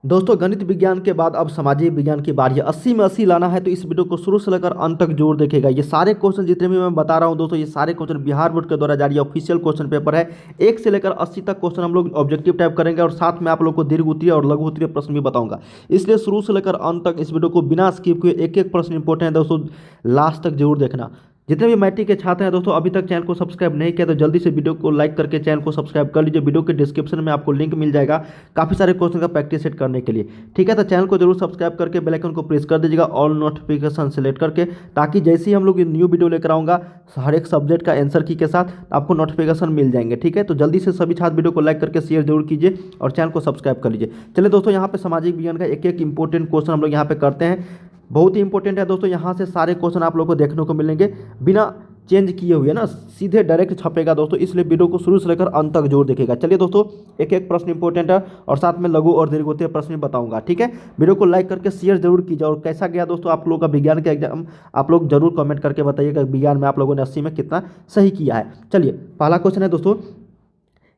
दोस्तों गणित विज्ञान के बाद अब सामाजिक विज्ञान की बारी है। 80 में 80 लाना है तो इस वीडियो को शुरू से लेकर अंत तक जरूर देखेगा। ये सारे क्वेश्चन जितने भी मैं बता रहा हूं दोस्तों, ये सारे क्वेश्चन बिहार बोर्ड के द्वारा जारी ऑफिशियल क्वेश्चन पेपर है। 1 से लेकर 80 तक क्वेश्चन हम लोग ऑब्जेक्टिव टाइप करेंगे और साथ में आप लोग को दीर्घ उत्तरीय और लघु उत्तरीय प्रश्न भी बताऊंगा। इसलिए शुरू से लेकर अंत तक इस वीडियो को बिना स्किप किए एक एक प्रश्न इंपॉर्टेंट है दोस्तों, लास्ट तक जरूर देखना। जितने भी मैट्रिक के छात्र हैं दोस्तों, अभी तक चैनल को सब्सक्राइब नहीं किया तो जल्दी से वीडियो को लाइक करके चैनल को सब्सक्राइब कर लीजिए। वीडियो के डिस्क्रिप्शन में आपको लिंक मिल जाएगा काफ़ी सारे क्वेश्चन का प्रैक्टिस सेट करने के लिए। ठीक है, तो चैनल को जरूर सब्सक्राइब करके बेल आइकन को प्रेस कर दीजिएगा ऑल नोटिफिकेशन सेलेक्ट करके, ताकि जैसे ही हम लोग न्यू वीडियो लेकर आऊँगा हर एक सब्जेक्ट का आंसर की के साथ आपको नोटिफिकेशन मिल जाएंगे। ठीक है, तो जल्दी से सभी छात्र वीडियो को लाइक करके शेयर जरूर कीजिए और चैनल को सब्सक्राइब कर लीजिए। चलिए दोस्तों, यहाँ पे सामाजिक विज्ञान का एक एक इंपॉर्टेंट क्वेश्चन हम लोग यहाँ पे करते हैं। बहुत ही इंपॉर्टेंट है दोस्तों, यहाँ से सारे क्वेश्चन आप लोग को देखने को मिलेंगे बिना चेंज किए हुए ना, सीधे डायरेक्ट छपेगा दोस्तों, इसलिए वीडियो को शुरू से लेकर अंत तक जरूर देखेगा। चलिए दोस्तों, एक एक प्रश्न इंपॉर्टेंट है और साथ में लघु और दीर्घ उत्तरीय प्रश्न भी बताऊंगा। ठीक है, वीडियो को लाइक करके शेयर जरूर कीजिए। और कैसा गया दोस्तों आप लोगों का विज्ञान का एग्जाम, आप लोग जरूर कमेंट करके बताइएगा विज्ञान में आप लोगों ने 80 में कितना सही किया है। चलिए, पहला क्वेश्चन है दोस्तों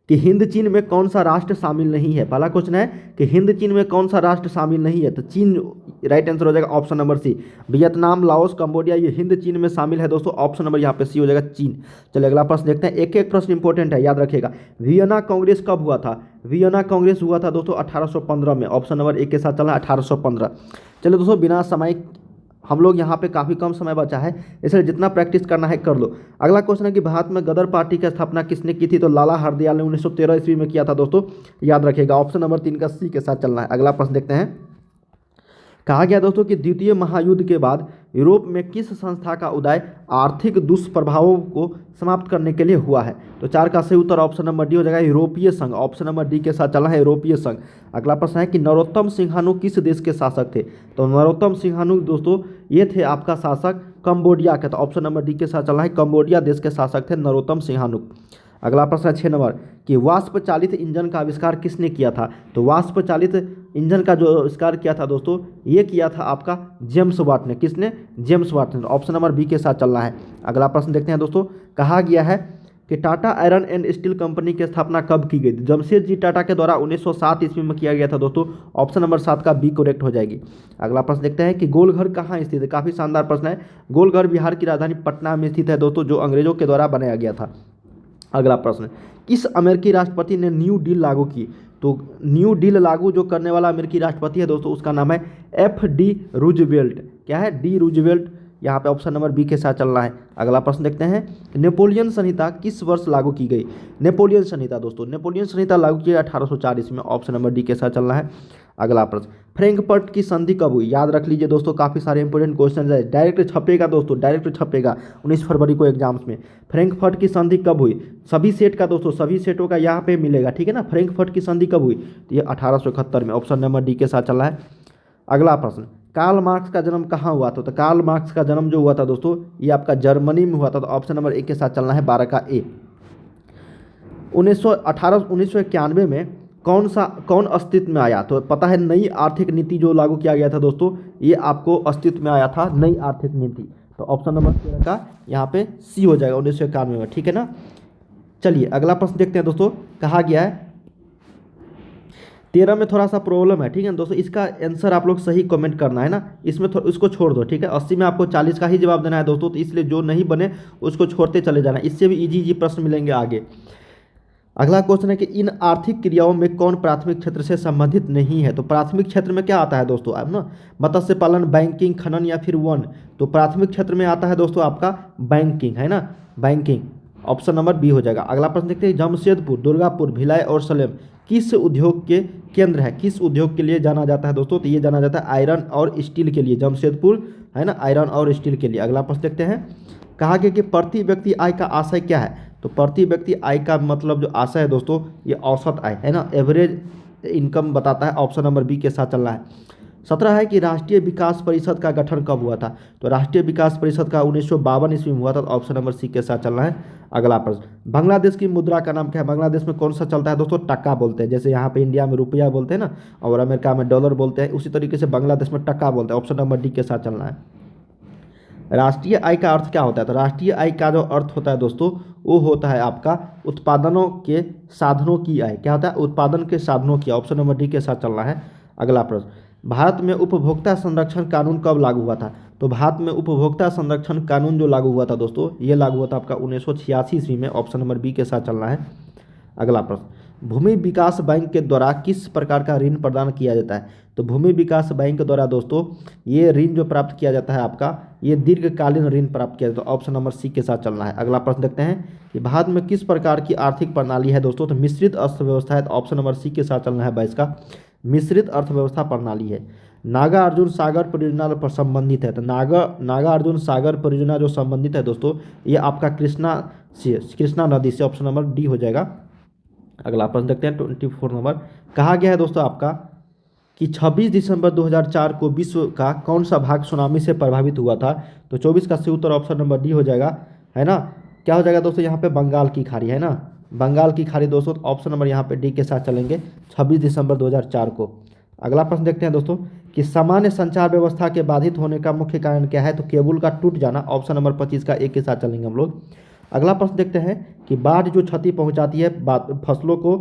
कि हिंद चीन में कौन सा राष्ट्र शामिल नहीं है। पहला क्वेश्चन है कि हिंद चीन में कौन सा राष्ट्र शामिल नहीं है, तो चीन राइट आंसर हो जाएगा option number C. Vietnam, Laos, Cambodia ये हिंद चीन में शामिल है दोस्तों, ऑप्शन नंबर यहाँ पे सी हो जाएगा चीन। चलिए अगला प्रश्न देखते हैं। एक एक प्रश्न इंपॉर्टेंट है, याद रखिएगा। वियना कांग्रेस कब हुआ था? वियना कांग्रेस हुआ था दोस्तों 1815 में, ऑप्शन नंबर एक के साथ चलना 1815। चलिए दोस्तों, बिना समय हम लोग यहाँ पे काफ़ी कम समय बचा है, इसलिए जितना प्रैक्टिस करना है कर लो। अगला क्वेश्चन है कि भारत में गदर पार्टी की स्थापना किसने की थी? तो लाला हरदयाल ने 1913 ईस्वी में किया था दोस्तों, याद रखिएगा। ऑप्शन नंबर 3 का सी के साथ चलना है। अगला प्रश्न देखते हैं। कहा गया दोस्तों कि द्वितीय महायुद्ध के बाद यूरोप में किस संस्था का उदय आर्थिक दुष्प्रभावों को समाप्त करने के लिए हुआ है? तो 4 का सही उत्तर ऑप्शन नंबर डी हो जाएगा, यूरोपीय संघ। ऑप्शन नंबर डी के साथ चलना है, यूरोपीय संघ। अगला प्रश्न है कि नरोत्तम सिंहानु किस देश के शासक थे? तो नरोत्तम सिंहानु दोस्तों ये थे आपका शासक कंबोडिया के, तो ऑप्शन नंबर डी के साथ चलना है, कंबोडिया देश के शासक थे नरोत्तम सिंहानु। अगला प्रश्न है 6 नंबर कि वाष्प चालित इंजन का आविष्कार किसने किया था? तो वाष्प चालित इंजन का जो आविष्कार किया था दोस्तों, ये किया था आपका जेम्स वाट ने। किसने? जेम्स वाट ने। ऑप्शन नंबर बी के साथ चलना है। अगला प्रश्न देखते हैं दोस्तों। कहा गया है कि Tata iron and steel company की स्थापना कब की गई थी? जमशेदजी टाटा के द्वारा 1907 ईस्वी में किया गया था दोस्तों, ऑप्शन नंबर 7 का बी करेक्ट हो जाएगी। अगला प्रश्न देखते हैं कि गोलघर कहाँ स्थित है? काफ़ी शानदार प्रश्न है। गोलघर बिहार की राजधानी पटना में स्थित है दोस्तों, जो अंग्रेजों के द्वारा बनाया गया था। अगला प्रश्न, किस अमेरिकी राष्ट्रपति ने न्यू डील लागू की? तो न्यू डील लागू जो करने वाला अमेरिकी राष्ट्रपति है दोस्तों, उसका नाम है FD रूजवेल्ट। क्या है? D Roosevelt. यहाँ पे ऑप्शन नंबर बी के साथ चलना है। अगला प्रश्न देखते हैं। नेपोलियन संहिता किस वर्ष लागू की गई? नेपोलियन संहिता दोस्तों, नेपोलियन संहिता लागू की 1804 ईस्वी में, ऑप्शन नंबर डी के साथ चलना है। अगला प्रश्न, फ्रैंकफर्ट की संधि कब हुई? याद रख लीजिए दोस्तों, काफ़ी सारे इंपोर्टेंट क्वेश्चन है, डायरेक्ट छपेगा दोस्तों, डायरेक्ट छपेगा 19 फरवरी को एग्जाम्स में। फ्रैंकफर्ट की संधि कब हुई? सभी सेट का दोस्तों, सभी सेटों का यहाँ पे मिलेगा। ठीक है ना, फ्रैंकफर्ट की संधि कब हुई? तो ये 1871 में, ऑप्शन नंबर डी के साथ चल रहा है। अगला प्रश्न, कार्ल मार्क्स का जन्म कहाँ हुआ था? तो कार्ल मार्क्स का जन्म जो हुआ था दोस्तों, ये आपका जर्मनी में हुआ था, तो ऑप्शन नंबर एक के साथ चलना है, 12 का ए। 1991 में कौन अस्तित्व में आया? तो पता है, नई आर्थिक नीति जो लागू किया गया था दोस्तों, ये आपको अस्तित्व में आया था, नई आर्थिक नीति। तो ऑप्शन नंबर 13 का यहाँ पे सी हो जाएगा 1991 में। ठीक है ना, चलिए अगला प्रश्न देखते हैं दोस्तों। कहा गया है 13 में थोड़ा सा प्रॉब्लम है। ठीक है दोस्तों, इसका आंसर आप लोग सही कमेंट करना है ना, इसमें इसको छोड़ दो। ठीक है, 80 में आपको 40 का ही जवाब देना है दोस्तों, तो इसलिए जो नहीं बने उसको छोड़ते चले जाना, इससे भी इजी प्रश्न मिलेंगे आगे। अगला क्वेश्चन है कि इन आर्थिक क्रियाओं में कौन प्राथमिक क्षेत्र से संबंधित नहीं है? तो प्राथमिक क्षेत्र में क्या आता है दोस्तों, आप ना, मत्स्य पालन, बैंकिंग, खनन या फिर वन? तो प्राथमिक क्षेत्र में आता है दोस्तों आपका बैंकिंग, है ना, बैंकिंग। ऑप्शन नंबर बी हो जाएगा। अगला प्रश्न देखते हैं। जमशेदपुर, दुर्गापुर, भिलाई और सलेम किस उद्योग के केंद्र है? किस उद्योग के लिए जाना जाता है दोस्तों? तो ये जाना जाता है आयरन और स्टील के लिए, जमशेदपुर, है ना, आयरन और स्टील के लिए। अगला प्रश्न देखते हैं। कहा गया कि प्रति व्यक्ति आय का आशय क्या है? तो प्रति व्यक्ति आय का मतलब जो आशय है दोस्तों, ये औसत आय है ना, एवरेज इनकम बताता है, ऑप्शन नंबर बी के साथ चल रहा है। 17 है कि राष्ट्रीय विकास परिषद का गठन कब हुआ था? तो राष्ट्रीय विकास परिषद का 1952 ईस्वी में हुआ था, तो ऑप्शन नंबर सी के साथ चलना है। अगला प्रश्न, बांग्लादेश की मुद्रा का नाम क्या है? बांग्लादेश में कौन सा चलता है दोस्तों? टका बोलते हैं, जैसे यहाँ पे इंडिया में रुपया बोलते हैं ना, और अमेरिका में डॉलर बोलते हैं, उसी तरीके से बांग्लादेश में टका बोलते हैं, ऑप्शन नंबर डी के साथ चलना है। राष्ट्रीय आय का अर्थ क्या होता है? तो राष्ट्रीय आय का जो अर्थ होता है दोस्तों, वो होता है आपका उत्पादनों के साधनों की आय। क्या होता है? उत्पादन के साधनों की, ऑप्शन नंबर डी के साथ चलना है। अगला प्रश्न, भारत में उपभोक्ता संरक्षण कानून कब लागू हुआ था? तो भारत में उपभोक्ता संरक्षण कानून जो लागू हुआ था दोस्तों, ये लागू हुआ था आपका 1986 ईस्वी में। ऑप्शन नंबर बी के साथ चलना है। अगला प्रश्न, भूमि विकास बैंक के द्वारा किस प्रकार का ऋण प्रदान किया जाता है? तो भूमि विकास बैंक के द्वारा दोस्तों ये ऋण जो प्राप्त किया जाता है आपका, ये दीर्घकालीन ऋण प्राप्त किया जाता है। ऑप्शन नंबर सी के साथ चलना है। अगला प्रश्न देखते हैं कि भारत में किस प्रकार की आर्थिक प्रणाली है दोस्तों? तो मिश्रित अर्थव्यवस्था है। तो ऑप्शन नंबर सी के साथ चलना है 22 का, मिश्रित अर्थव्यवस्था प्रणाली है। नागा अर्जुन सागर परियोजना पर संबंधित है। तो नागा अर्जुन सागर परियोजना जो संबंधित है दोस्तों, ये आपका कृष्णा नदी से। ऑप्शन नंबर डी हो जाएगा। अगला प्रश्न देखते हैं 24 नंबर। कहा गया है दोस्तों आपका कि 26 दिसंबर 2004 को विश्व का कौन सा भाग सुनामी से प्रभावित हुआ था? तो 24 का सही उत्तर ऑप्शन नंबर डी हो जाएगा, है ना। क्या हो जाएगा दोस्तों? यहाँ पे बंगाल की खाड़ी, है ना, बंगाल की खाड़ी दोस्तों। ऑप्शन नंबर यहाँ पे डी के साथ चलेंगे, 26 दिसंबर 2004 को। अगला प्रश्न देखते हैं दोस्तों कि सामान्य संचार व्यवस्था के बाधित होने का मुख्य कारण क्या है? तो केबल का टूट जाना। ऑप्शन नंबर 25 का एक के साथ चलेंगे हम लोग। अगला प्रश्न देखते हैं कि बाढ़ जो क्षति पहुंचाती है फसलों को,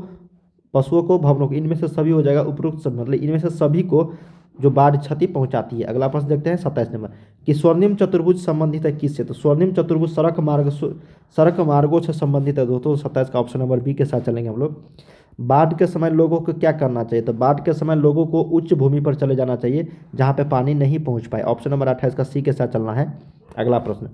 पशुओं को, भवनों को, इनमें से सभी हो जाएगा उपरोक्त सब, मतलब इनमें से सभी को जो बाढ़ क्षति पहुंचाती है। अगला प्रश्न देखते हैं 27 नंबर कि स्वर्णिम चतुर्भुज संबंधित है किससे? तो स्वर्णिम चतुर्भुज सड़क मार्गों से संबंधित है दोस्तों। 27 का ऑप्शन नंबर बी के साथ चलेंगे हम लोग। बाढ़ के समय लोगों को क्या करना चाहिए? तो बाढ़ के समय लोगों को उच्च भूमि पर चले जाना चाहिए जहाँ पे पानी नहीं पहुँच पाए। ऑप्शन नंबर 28 का सी के साथ चलना है। अगला प्रश्न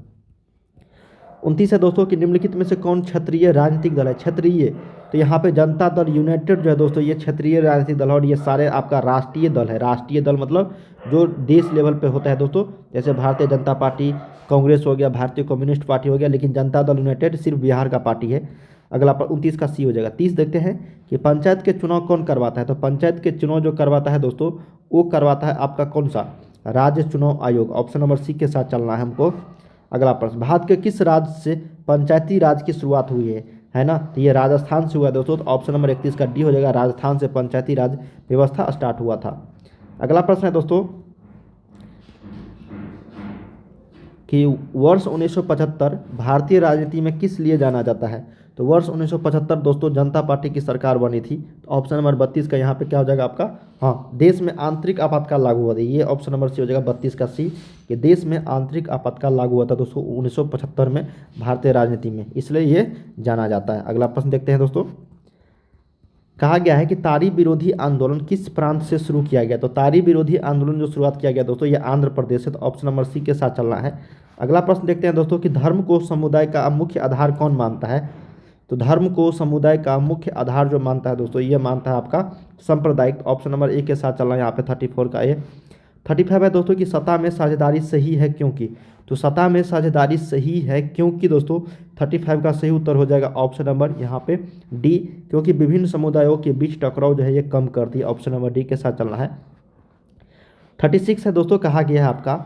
29 है दोस्तों कि निम्नलिखित में से कौन क्षेत्रीय राजनीतिक दल है? क्षेत्रीय, तो यहाँ पे जनता दल यूनाइटेड जो है दोस्तों, ये क्षेत्रीय राजनीतिक दल है। और ये सारे आपका राष्ट्रीय दल है। राष्ट्रीय दल मतलब जो देश लेवल पे होता है दोस्तों, जैसे भारतीय जनता पार्टी, कांग्रेस हो गया, भारतीय कम्युनिस्ट पार्टी हो गया, लेकिन जनता दल यूनाइटेड सिर्फ बिहार का पार्टी है। अगला 29 का सी हो जाएगा। 30 देखते हैं कि पंचायत के चुनाव कौन करवाता है? तो पंचायत के चुनाव जो करवाता है दोस्तों, वो करवाता है आपका कौन सा? राज्य चुनाव आयोग। ऑप्शन नंबर सी के साथ चलना है हमको। अगला प्रश्न, भारत के किस राज्य से पंचायती राज की शुरुआत हुई है ना? तो ये राजस्थान से हुआ है दोस्तों। तो ऑप्शन नंबर 31 का डी हो जाएगा, राजस्थान से पंचायती राज व्यवस्था स्टार्ट हुआ था। अगला प्रश्न है दोस्तों कि वर्ष 1975 भारतीय राजनीति में किस लिए जाना जाता है? तो वर्ष 1975 दोस्तों जनता पार्टी की सरकार बनी थी। तो ऑप्शन नंबर 32 का यहाँ पे क्या हो जाएगा आपका? हाँ, देश में आंतरिक आपातकाल लागू हुआ था। ये ऑप्शन नंबर सी हो जाएगा 32 का सी, कि देश में आंतरिक आपातकाल लागू हुआ था दोस्तों 1975 में भारतीय राजनीति में, इसलिए ये जाना जाता है। अगला प्रश्न देखते हैं दोस्तों। कहा गया है कि तारी विरोधी आंदोलन किस प्रांत से शुरू किया गया? तो तारी विरोधी आंदोलन जो शुरुआत किया गया दोस्तों, ये आंध्र प्रदेश है। तो ऑप्शन नंबर सी के साथ चलना है। अगला प्रश्न देखते हैं दोस्तों कि धर्म को समुदाय का मुख्य आधार कौन मानता है? तो धर्म को समुदाय का मुख्य आधार जो मानता है दोस्तों, ये मानता है आपका सांप्रदायिक। ऑप्शन नंबर ए के साथ चलना है यहाँ पे 34 का ए। 35 है दोस्तों कि सत्ता में साझेदारी सही है क्योंकि? तो सत्ता में साझेदारी सही है क्योंकि दोस्तों 35 का सही उत्तर हो जाएगा ऑप्शन नंबर यहाँ पे डी, क्योंकि विभिन्न समुदायों के बीच टकराव जो है ये कम करती है। ऑप्शन नंबर डी के साथ चलना है। 36 है दोस्तों, कहा गया है आपका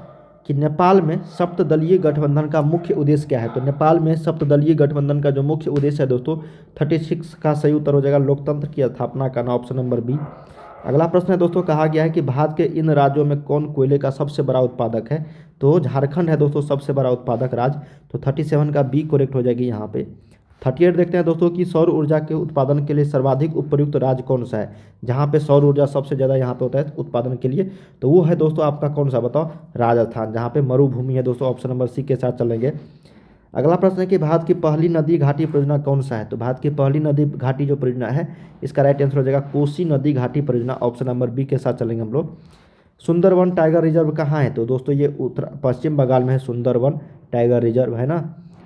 कि नेपाल में सप्तदलीय गठबंधन का मुख्य उद्देश्य क्या है? तो नेपाल में सप्तदलीय गठबंधन का जो मुख्य उद्देश्य है दोस्तों, 36 का सही उत्तर हो जाएगा लोकतंत्र की स्थापना करना। Option number B. अगला प्रश्न है दोस्तों, कहा गया है कि भारत के इन राज्यों में कौन कोयले का सबसे बड़ा उत्पादक है? तो झारखंड है दोस्तों सबसे बड़ा उत्पादक राज्य। तो 37 का बी करेक्ट हो जाएगी यहाँ पे। 38 देखते हैं दोस्तों कि सौर ऊर्जा के उत्पादन के लिए सर्वाधिक उपयुक्त राज्य कौन सा है, जहाँ पे सौर ऊर्जा सबसे ज़्यादा यहाँ पे होता है उत्पादन के लिए? तो वो है दोस्तों आपका कौन सा बताओ? राजस्थान, जहाँ पे मरुभूमि है दोस्तों। ऑप्शन नंबर सी के साथ चलेंगे। अगला प्रश्न है कि भारत की पहली नदी घाटी परियोजना कौन सा है? तो भारत की पहली नदी घाटी जो परियोजना है, इसका राइट आंसर हो जाएगा कोसी नदी घाटी परियोजना। ऑप्शन नंबर बी के साथ चलेंगे हम लोग। सुंदरवन टाइगर रिजर्व कहाँ है? तो दोस्तों ये उत्तर पश्चिम बंगाल में है सुंदरवन टाइगर रिजर्व, है ना,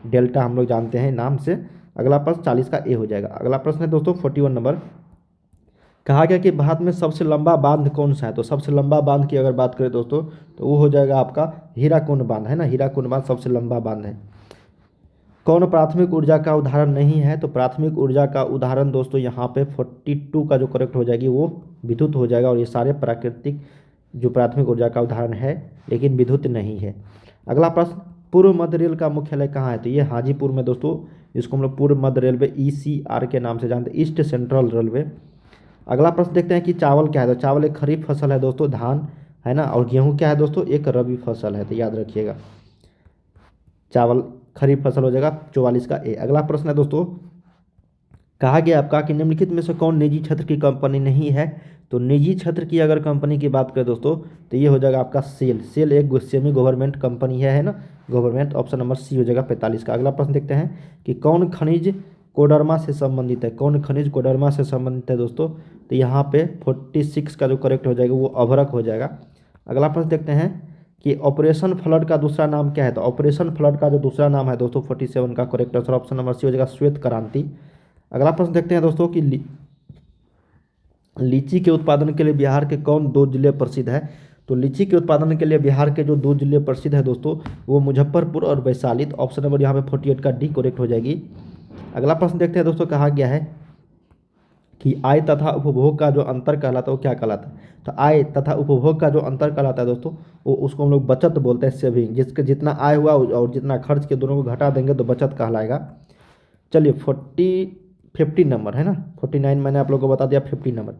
डेल्टा हम लोग जानते हैं नाम से। अगला प्रश्न 40 का ए हो जाएगा। अगला प्रश्न है दोस्तों 41 नंबर। कहा गया कि भारत में सबसे लंबा बांध कौन सा है? तो सबसे लंबा बांध की अगर बात करें दोस्तों, तो वो हो जाएगा आपका हीराकुंड बांध, है ना, हीराकुंड बांध सबसे लंबा बांध है। कौन प्राथमिक ऊर्जा का उदाहरण नहीं है? तो प्राथमिक ऊर्जा का उदाहरण दोस्तों यहाँ पे 42 का जो करेक्ट हो जाएगी वो विद्युत हो जाएगा। और ये सारे प्राकृतिक जो प्राथमिक ऊर्जा का उदाहरण है, लेकिन विद्युत नहीं है। अगला प्रश्न, पूर्व मध्य रेल का मुख्यालय कहाँ है? तो ये हाजीपुर में दोस्तों, इसको हम लोग पूर्व मध्य रेलवे ECR के नाम से जानते हैं, ईस्ट सेंट्रल रेलवे। अगला प्रश्न देखते हैं कि चावल क्या है? तो चावल एक खरीफ फसल है दोस्तों, धान, है ना, और गेहूँ क्या है दोस्तों? एक रबी फसल है। तो याद रखिएगा, चावल खरीफ फसल हो जाएगा 44 का ए। अगला प्रश्न है दोस्तों, कहा गया आपका कि निम्नलिखित में से कौन निजी क्षेत्र की कंपनी नहीं है? तो निजी क्षेत्र की अगर कंपनी की बात करें दोस्तों तो ये हो जाएगा आपका सेल। सेल एक सेमी गवर्नमेंट कंपनी है ना, गवर्नमेंट। ऑप्शन नंबर सी हो जाएगा 45 का। अगला प्रश्न देखते हैं कि कौन खनिज कोडरमा से संबंधित है। कौन खनिज कोडरमा से संबंधित है दोस्तों, तो यहाँ पे 46 का जो करेक्ट हो जाएगा वो अभ्रक हो जाएगा। अगला प्रश्न देखते हैं कि ऑपरेशन फ्लड का दूसरा नाम क्या है। तो ऑपरेशन फ्लड का जो दूसरा नाम है दोस्तों 47 का correct answer option number C हो जाएगा श्वेत क्रांति। अगला प्रश्न देखते हैं दोस्तों कि लीची के उत्पादन के लिए बिहार के कौन दो जिले प्रसिद्ध है। तो लीची के उत्पादन के लिए बिहार के जो दो जिले प्रसिद्ध है दोस्तों वो मुजफ्फरपुर और वैशाली। तो ऑप्शन नंबर यहाँ पे 48 का डी करेक्ट हो जाएगी। अगला प्रश्न देखते हैं दोस्तों, कहा गया है कि आय तथा उपभोग का जो अंतर कहलाता है वो क्या कहलाता है। तो आय तथा उपभोग का जो अंतर कहलाता है दोस्तों वो उसको हम लोग बचत बोलते हैं, सेविंग। जिसके जितना आय हुआ और जितना खर्च के दोनों को घटा देंगे तो बचत कहलाएगा। चलिए 50 नंबर है ना, 49 मैंने आप लोगों को बता दिया। 50 नंबर,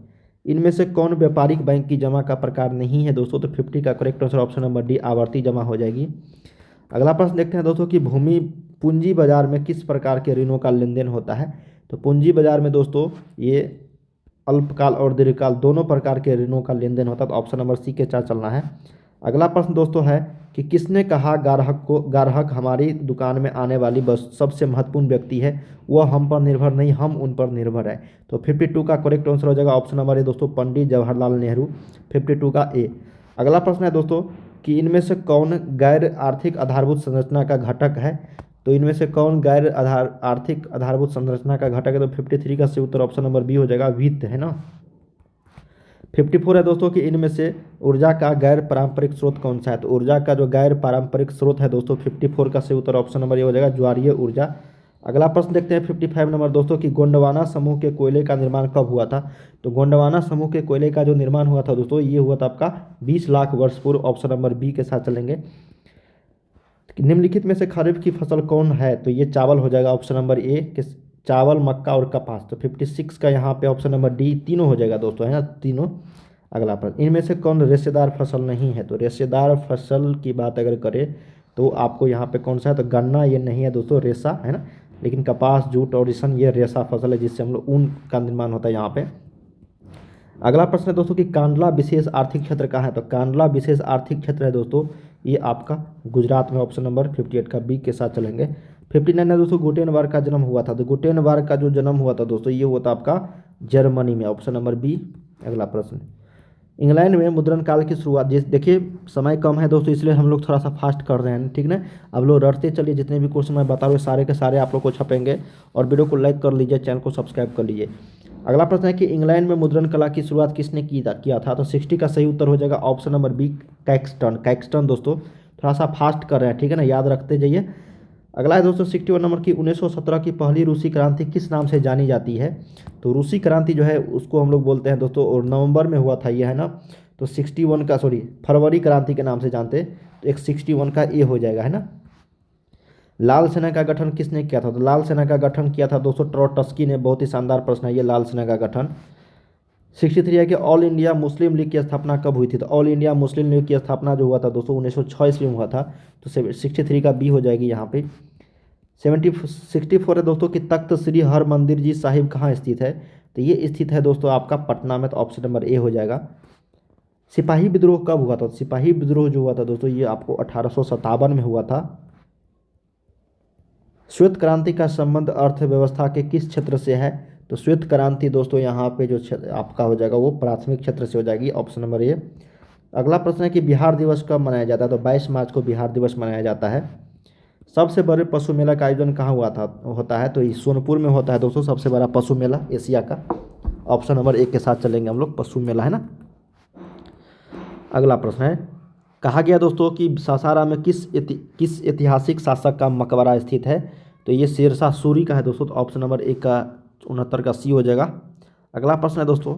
इनमें से कौन व्यापारिक बैंक की जमा का प्रकार नहीं है दोस्तों। तो 50 का correct answer option number D आवर्ती जमा हो जाएगी। अगला प्रश्न देखते हैं दोस्तों कि भूमि पूंजी बाजार में किस प्रकार के ऋणों का लेन देन होता है। तो पूंजी बाजार में दोस्तों ये अल्पकाल और दीर्घकाल दोनों प्रकार के ऋणों का लेन देन होता है। तो ऑप्शन नंबर सी के साथ चलना है। अगला प्रश्न दोस्तों है कि किसने कहा ग्राहक हमारी दुकान में आने वाली बस सबसे महत्वपूर्ण व्यक्ति है, वह हम पर निर्भर नहीं हम उन पर निर्भर है। तो 52 का करेक्ट आंसर हो जाएगा ऑप्शन नंबर ए दोस्तों पंडित जवाहरलाल नेहरू। 52 का ए। अगला प्रश्न है दोस्तों कि इनमें से कौन गैर आर्थिक आधारभूत संरचना का घटक है। तो इनमें से कौन गैर आर्थिक आधारभूत संरचना का घटक है। तो 53 का सही उत्तर ऑप्शन नंबर बी हो जाएगा वित्त, है ना। 54 है दोस्तों कि इनमें से ऊर्जा का गैर पारंपरिक स्रोत कौन सा है। तो ऊर्जा का जो गैर पारंपरिक स्रोत है दोस्तों 54 का सही उत्तर ऑप्शन नंबर ये हो जाएगा ज्वारीय ऊर्जा। अगला प्रश्न देखते हैं 55 नंबर दोस्तों कि गोंडवाना समूह के कोयले का निर्माण कब हुआ था। तो गोंडवाना समूह के कोयले का जो निर्माण हुआ था दोस्तों ये हुआ था आपका 20 लाख वर्ष पूर्व। ऑप्शन नंबर बी के साथ चलेंगे। निम्नलिखित में से खरीफ की फसल कौन है। तो ये चावल हो जाएगा ऑप्शन नंबर ए के, चावल मक्का और कपास। तो 56 का यहाँ पे ऑप्शन नंबर डी तीनों हो जाएगा दोस्तों, है ना, तीनों। अगला प्रश्न, इनमें से कौन रेशेदार फसल नहीं है। तो रेशेदार फसल की बात अगर करें तो आपको यहाँ पे कौन सा है। तो गन्ना ये नहीं है दोस्तों, रेशा है ना, लेकिन कपास जूट और रेशम ये रेशा फसल है जिससे हम लोग ऊन का निर्माण होता है यहाँ पे। अगला प्रश्न है दोस्तों कि कांडला विशेष आर्थिक क्षेत्र कहाँ है। तो कांडला विशेष आर्थिक क्षेत्र है दोस्तों ये आपका गुजरात में। ऑप्शन नंबर 58 का बी के साथ चलेंगे। 59 है दोस्तों गुटेनबर्ग का जन्म हुआ था। तो गुटेनबर्ग का जो जन्म हुआ था दोस्तों ये हुआ था आपका जर्मनी में। Option number B. अगला प्रश्न, इंग्लैंड में मुद्रण काल की शुरुआत, जिस देखिए समय कम है दोस्तों इसलिए हम लोग थोड़ा सा फास्ट कर रहे हैं, ठीक ना। अब लोग रटते चलिए, जितने भी क्वेश्चन मैं बता रहा हूँ सारे के सारे आप लोग को छपेंगे। और वीडियो को लाइक कर लीजिए, चैनल को सब्सक्राइब कर लीजिए। अगला प्रश्न है कि इंग्लैंड में मुद्रण कला की शुरुआत किसने किया था। तो 60 का सही उत्तर हो जाएगा option number B Caxton. Caxton दोस्तों थोड़ा सा फास्ट कर रहे हैं, ठीक है ना, याद रखते जाइए। अगला है दोस्तों 61 नंबर की 1917 की पहली रूसी क्रांति किस नाम से जानी जाती है। तो रूसी क्रांति जो है उसको हम लोग बोलते हैं दोस्तों, और नवंबर में हुआ था ये, है ना। तो 61 का फरवरी क्रांति के नाम से जानते हैं। तो एक 61 का ए हो जाएगा, है ना। लाल सेना का गठन किसने किया था। तो लाल सेना का गठन किया था दोस्तों ट्रोटस्की ने। बहुत ही शानदार प्रश्न है ये, लाल सेना का गठन। 63 है कि ऑल इंडिया मुस्लिम लीग की स्थापना कब हुई थी। तो ऑल इंडिया मुस्लिम लीग की स्थापना जो हुआ था दोस्तों 1906 ईस्वी में हुआ था। तो 63 का बी हो जाएगी यहाँ पे। 64 है दोस्तों कि तख्त श्री हरमंदिर जी साहिब कहाँ स्थित है। तो ये स्थित है दोस्तों आपका पटना में। तो ऑप्शन नंबर ए हो जाएगा। सिपाही विद्रोह कब हुआ था। तो सिपाही विद्रोह जो हुआ था दोस्तों ये आपको 1857 में हुआ था। श्वेत क्रांति का संबंध अर्थव्यवस्था के किस क्षेत्र से है। तो श्वेत क्रांति दोस्तों यहाँ पे जो आपका हो जाएगा वो प्राथमिक क्षेत्र से हो जाएगी। Option number A. अगला प्रश्न है कि बिहार दिवस कब मनाया जाता है। तो 22 मार्च को बिहार दिवस मनाया जाता है। सबसे बड़े पशु मेला का आयोजन कहाँ होता है। तो ये सोनपुर में होता है दोस्तों सबसे बड़ा पशु मेला एशिया का। ऑप्शन नंबर ए के साथ चलेंगे हम लोग, पशु मेला, है ना। अगला प्रश्न है, कहा गया दोस्तों कि सासाराम में किस ऐतिहासिक शासक का मकबरा स्थित है। तो ये शेरशाह सूरी का है दोस्तों। तो ऑप्शन नंबर ए का 69 का सी हो जाएगा। अगला प्रश्न है दोस्तों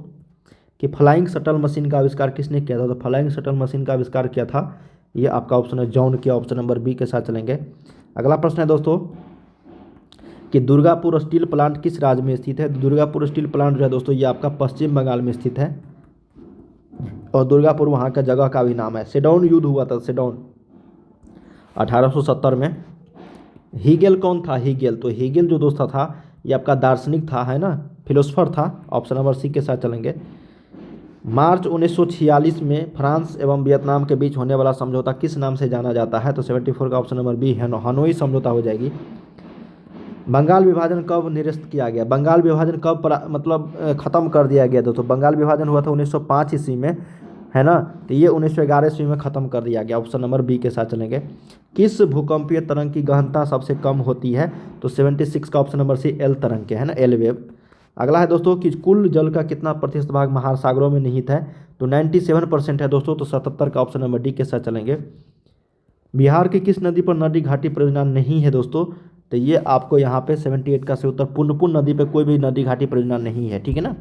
कि फ्लाइंग शटल मशीन का आविष्कार किसने किया था। तो फ्लाइंग शटल मशीन का आविष्कार किया था ये आपका ऑप्शन है जॉन किया। ऑप्शन नंबर बी के साथ चलेंगे। अगला प्रश्न है दोस्तों कि दुर्गापुर स्टील प्लांट किस राज्य में स्थित है। दुर्गापुर स्टील प्लांट जो है दोस्तों ये आपका पश्चिम बंगाल में स्थित है। और दुर्गापुर वहाँ का जगह का भी नाम है। सेडौन युद्ध हुआ था, सेडौन 1870 में। हीगेल कौन था। हीगेल, तो हीगेल जो दोस्त था ये आपका दार्शनिक था, है ना, फिलोसफर था। ऑप्शन नंबर सी के साथ चलेंगे। मार्च 1946 में फ्रांस एवं वियतनाम के बीच होने वाला समझौता किस नाम से जाना जाता है? तो 74 का ऑप्शन नंबर बी हनोई समझौता हो जाएगी। बंगाल विभाजन कब निरस्त किया गया? बंगाल विभाजन कब खत्म कर दिया गया दोस्तों? बंगाल विभाजन हुआ था 1905 ईस्वी में, है ना। तो ये 1911 ईस्वी में खत्म कर दिया गया। ऑप्शन नंबर बी के साथ चलेंगे। किस भूकंपीय तरंग की गहनता सबसे कम होती है? तो 76 का ऑप्शन नंबर सी एल तरंग के, है ना, एल वेव। अगला है दोस्तों कि कुल जल का कितना प्रतिशत भाग महासागरों में निहित है? तो 97% है दोस्तों। तो 77 का ऑप्शन नंबर डी के साथ चलेंगे। बिहार की किस नदी पर नदी घाटी परियोजना नहीं है दोस्तों? तो ये आपको यहाँ पे 78 का सही उत्तर, पुनपुन नदी पे कोई भी नदी घाटी परियोजना नहीं है, ठीक है ना।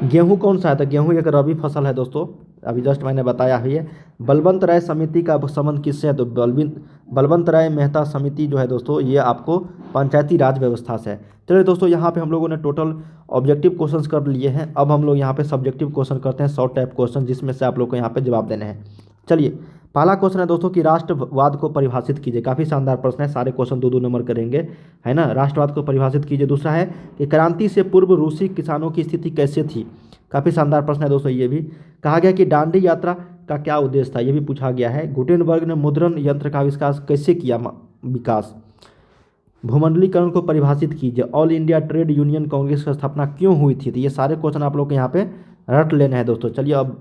गेहूं कौन सा है? तो गेहूं एक रबी फसल है दोस्तों, अभी जस्ट मैंने बताया ही है। बलवंत राय समिति का संबंध किससे है? तो बलवंत राय मेहता समिति जो है दोस्तों, ये आपको पंचायती राज व्यवस्था से है। चलिए दोस्तों, यहाँ पे हम लोगों ने टोटल ऑब्जेक्टिव क्वेश्चंस कर लिए हैं। अब हम लोग यहाँ पे सब्जेक्टिव क्वेश्चन करते हैं, शॉर्ट टाइप क्वेश्चन, जिसमें से आप लोग को यहाँ पे जवाब देने हैं। चलिए, पहला क्वेश्चन है दोस्तों कि राष्ट्रवाद को परिभाषित कीजिए। काफ़ी शानदार प्रश्न है, सारे क्वेश्चन 2-2 नंबर करेंगे, है ना। राष्ट्रवाद को परिभाषित कीजिए। दूसरा है कि क्रांति से पूर्व रूसी किसानों की स्थिति कैसे थी? काफ़ी शानदार प्रश्न है दोस्तों ये भी। कहा गया कि दांडी यात्रा का क्या उद्देश्य था? ये भी पूछा गया है। गुटेनबर्ग ने मुद्रण यंत्र का आविष्कार कैसे किया? विकास। भूमंडलीकरण को परिभाषित कीजिए। All India trade union Congress की स्थापना क्यों हुई थी? तो ये सारे क्वेश्चन आप लोग को यहाँ पे रट लेने हैं दोस्तों। चलिए, अब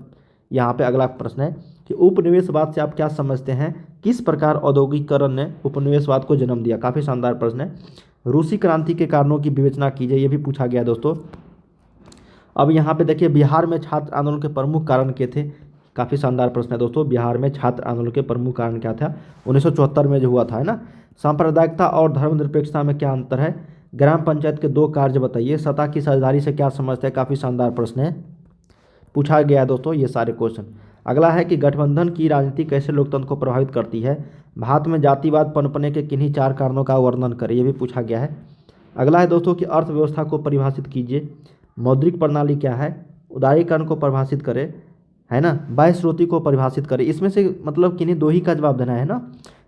यहाँ पे अगला प्रश्न है कि उपनिवेशवाद से आप क्या समझते हैं? किस प्रकार औद्योगिकरण ने उपनिवेशवाद को जन्म दिया? काफ़ी शानदार प्रश्न है। रूसी क्रांति के कारणों की विवेचना कीजिए, ये भी पूछा गया दोस्तों। अब यहाँ पे देखिए, बिहार में छात्र आंदोलन के प्रमुख कारण क्या थे? काफ़ी शानदार प्रश्न है दोस्तों। बिहार में छात्र आंदोलन के प्रमुख कारण क्या था? 1974 में जो हुआ था, है ना। सांप्रदायिकता और धर्मनिरपेक्षता में क्या अंतर है? ग्राम पंचायत के 2 कार्य बताइए। सत्ता की साझेदारी से क्या समझते हैं? काफ़ी शानदार प्रश्न है, पूछा गया है दोस्तों ये सारे क्वेश्चन। अगला है कि गठबंधन की राजनीति कैसे लोकतंत्र को प्रभावित करती है? भारत में जातिवाद पनपने के किन्हीं 4 कारणों का वर्णन करें, ये भी पूछा गया है। अगला है दोस्तों कि अर्थव्यवस्था को परिभाषित कीजिए। मौद्रिक प्रणाली क्या है? उदारीकरण को परिभाषित करें, है ना। बाह्य स्रोती को परिभाषित करें। इसमें से मतलब किन्हीं 2 ही का जवाब देना है ना,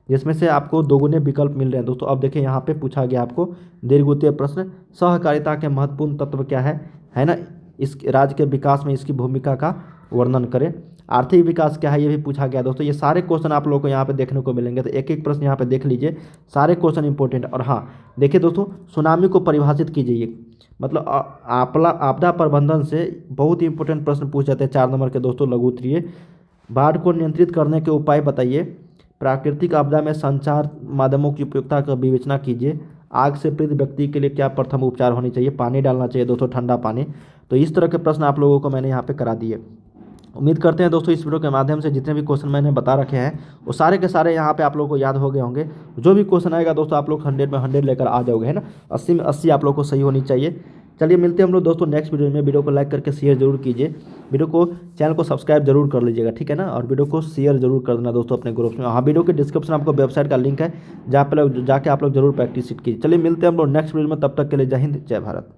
जिसमें से आपको दोगुने विकल्प मिल रहे हैं दोस्तों। अब देखिए, यहाँ पे पूछा गया आपको दीर्घ प्रश्न, सहकारिता के महत्वपूर्ण तत्व क्या है ना। इस राज्य के विकास में इसकी भूमिका का वर्णन करें। आर्थिक विकास क्या है? ये भी पूछा गया दोस्तों। ये सारे क्वेश्चन आप लोगों को यहाँ पे देखने को मिलेंगे, तो एक एक प्रश्न यहाँ पे देख लीजिए, सारे क्वेश्चन इंपॉर्टेंट। और हाँ, देखिए दोस्तों, सुनामी को परिभाषित कीजिए। मतलब आपदा प्रबंधन से बहुत ही इंपॉर्टेंट प्रश्न पूछ जाते हैं 4 नंबर के दोस्तों, लघु उत्तरीय। बाढ़ को नियंत्रित करने के उपाय बताइए। प्राकृतिक आपदा में संचार माध्यमों की उपयोगिता का विवेचना कीजिए। आग से पीड़ित व्यक्ति के लिए क्या प्रथम उपचार होनी चाहिए? पानी डालना चाहिए दोस्तों, ठंडा पानी। तो इस तरह के प्रश्न आप लोगों को मैंने यहाँ पे करा दिए। उम्मीद करते हैं दोस्तों इस वीडियो के माध्यम से जितने भी क्वेश्चन मैंने बता रखे हैं वो सारे के सारे यहाँ पे आप लोगों को याद हो गए होंगे। जो भी क्वेश्चन आएगा दोस्तों, आप लोग 100 में 100 लेकर आ जाओगे, है ना। 80 में 80 आप लोग को सही होनी चाहिए। चलिए, मिलते हैं हम लोग दोस्तों नेक्स्ट वीडियो में। वीडियो को लाइक करके शेयर जरूर कीजिए, वीडियो को चैनल को सब्सक्राइब जरूर कर लीजिएगा, ठीक है ना। और वीडियो को शेयर जरूर कर देना दोस्तों अपने ग्रुप्स में। हाँ, वीडियो के डिस्क्रिप्शन आपको वेबसाइट का लिंक है, जहाँ पे जाके आप लोग जरूर प्रैक्टिस कीजिए। चलिए, मिलते हैं हम लोग नेक्स्ट वीडियो में, तब तक के लिए जय हिंद, जय भारत।